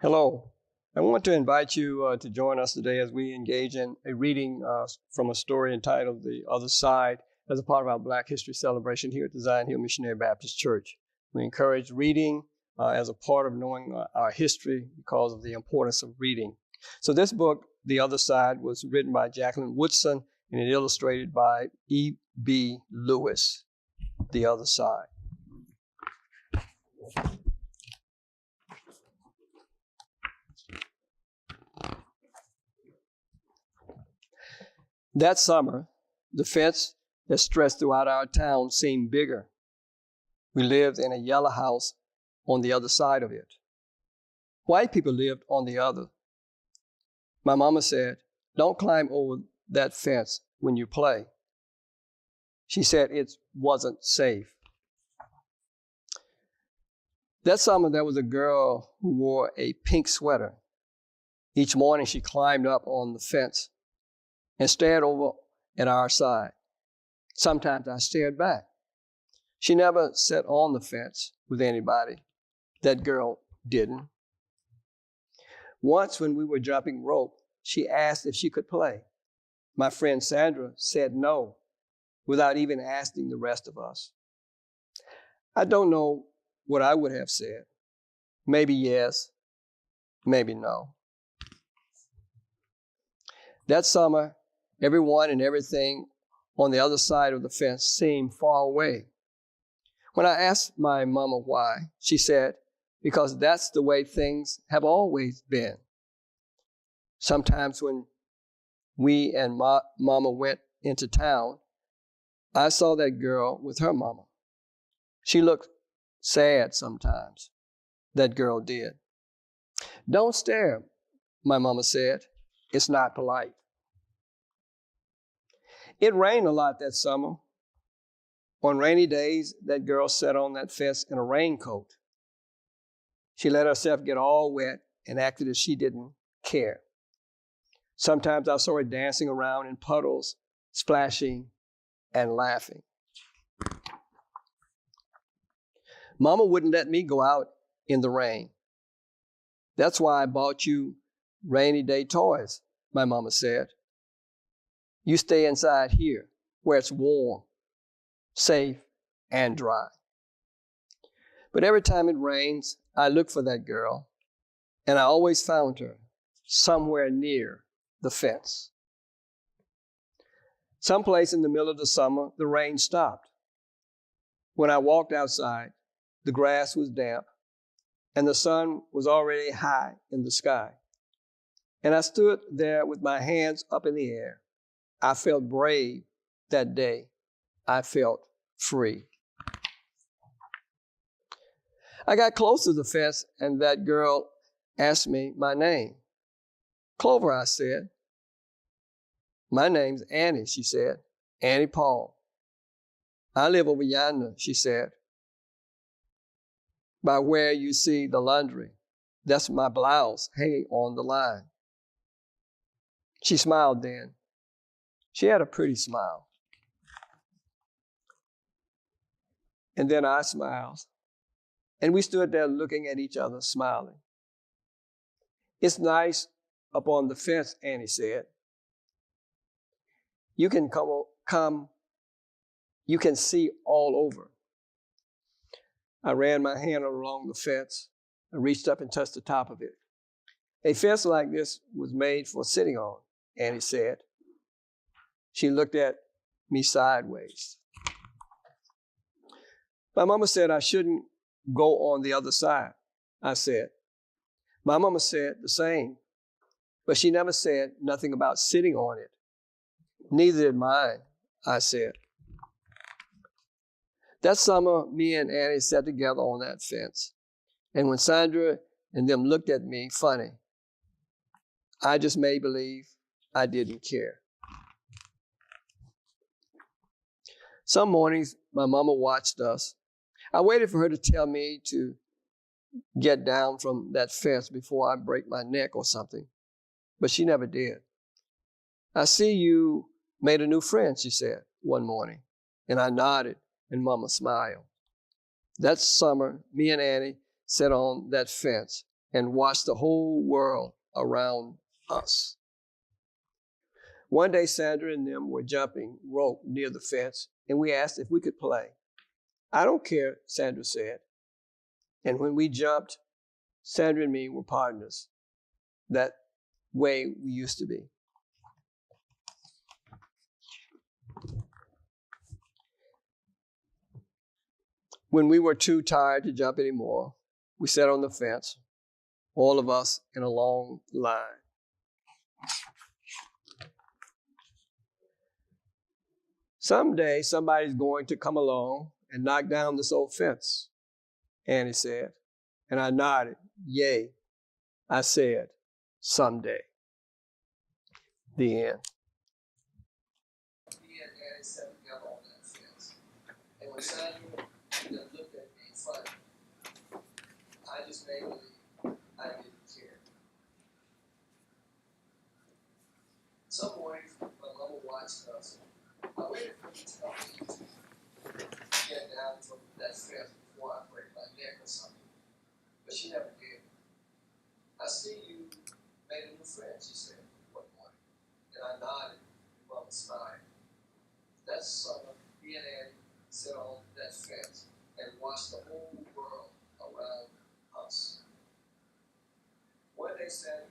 Hello. I want to invite you to join us today as we engage in a reading from a story entitled The Other Side as a part of our Black History celebration here at the Zion Hill Missionary Baptist Church. We encourage reading as a part of knowing our history because of the importance of reading. So this book, The Other Side, was written by Jacqueline Woodson and illustrated by E.B. Lewis. The Other Side. That summer, the fence that stretched throughout our town seemed bigger. We lived in a yellow house on the other side of it. White people lived on the other. My mama said, "Don't climb over that fence when you play." She said it wasn't safe. That summer, there was a girl who wore a pink sweater. Each morning, she climbed up on the fence and stared over at our side. Sometimes I stared back. She never sat on the fence with anybody. That girl didn't. Once when we were jumping rope, she asked if she could play. My friend Sandra said no, without even asking the rest of us. I don't know what I would have said. Maybe yes, maybe no. That summer, everyone and everything on the other side of the fence seemed far away. When I asked my mama why, she said, because that's the way things have always been. Sometimes when we and mama went into town, I saw that girl with her mama. She looked sad sometimes. That girl did. "Don't stare," my mama said. "It's not polite." It rained a lot that summer. On rainy days, that girl sat on that fence in a raincoat. She let herself get all wet and acted as she didn't care. Sometimes I saw her dancing around in puddles, splashing and laughing. Mama wouldn't let me go out in the rain. "That's why I bought you rainy day toys," my mama said. "You stay inside here where it's warm, safe, and dry." But every time it rains, I look for that girl, and I always found her somewhere near the fence. Someplace in the middle of the summer, the rain stopped. When I walked outside, the grass was damp, and the sun was already high in the sky. And I stood there with my hands up in the air. I felt brave that day. I felt free. I got close to the fence, and that girl asked me my name. "Clover," I said. "My name's Annie," she said. "Annie Paul." "I live over yonder," she said, "by where you see the laundry. That's my blouse hanging on the line." She smiled then. She had a pretty smile. And then I smiled. And we stood there looking at each other, smiling. "It's nice up on the fence," Annie said. You can see all over." I ran my hand along the fence and reached up and touched the top of it. "A fence like this was made for sitting on," Annie said. She looked at me sideways. "My mama said I shouldn't go on the other side," I said. "My mama said the same, but she never said nothing about sitting on it." "Neither did mine," I said. That summer, me and Annie sat together on that fence. And when Sandra and them looked at me funny, I just made believe I didn't care. Some mornings, my mama watched us. I waited for her to tell me to get down from that fence before I break my neck or something, but she never did. "I see you made a new friend," she said one morning, and I nodded, and Mama smiled. That summer, me and Annie sat on that fence, and watched the whole world around us. One day, Sandra and them were jumping rope near the fence, and we asked if we could play. I don't care, Sandra said. And when we jumped, Sandra and me were partners. That way we used to be. When we were too tired to jump anymore, we sat on the fence, all of us in a long line. Someday, somebody's going to come along and knock down this old fence, Annie said. And I nodded, yay. I said, someday. The end. Me and Annie sat together on that fence. And when Sandra looked at me funny, I just made believe I didn't care. Some mornings, my mama watched us. I waited for you to tell me to get down from that fence before I break my neck or something. But she never did. I see you made a new friend, she said one morning. And I nodded, Mama smiled. That summer, me and Annie sat on that fence and watched the whole world around us. One day, Sandra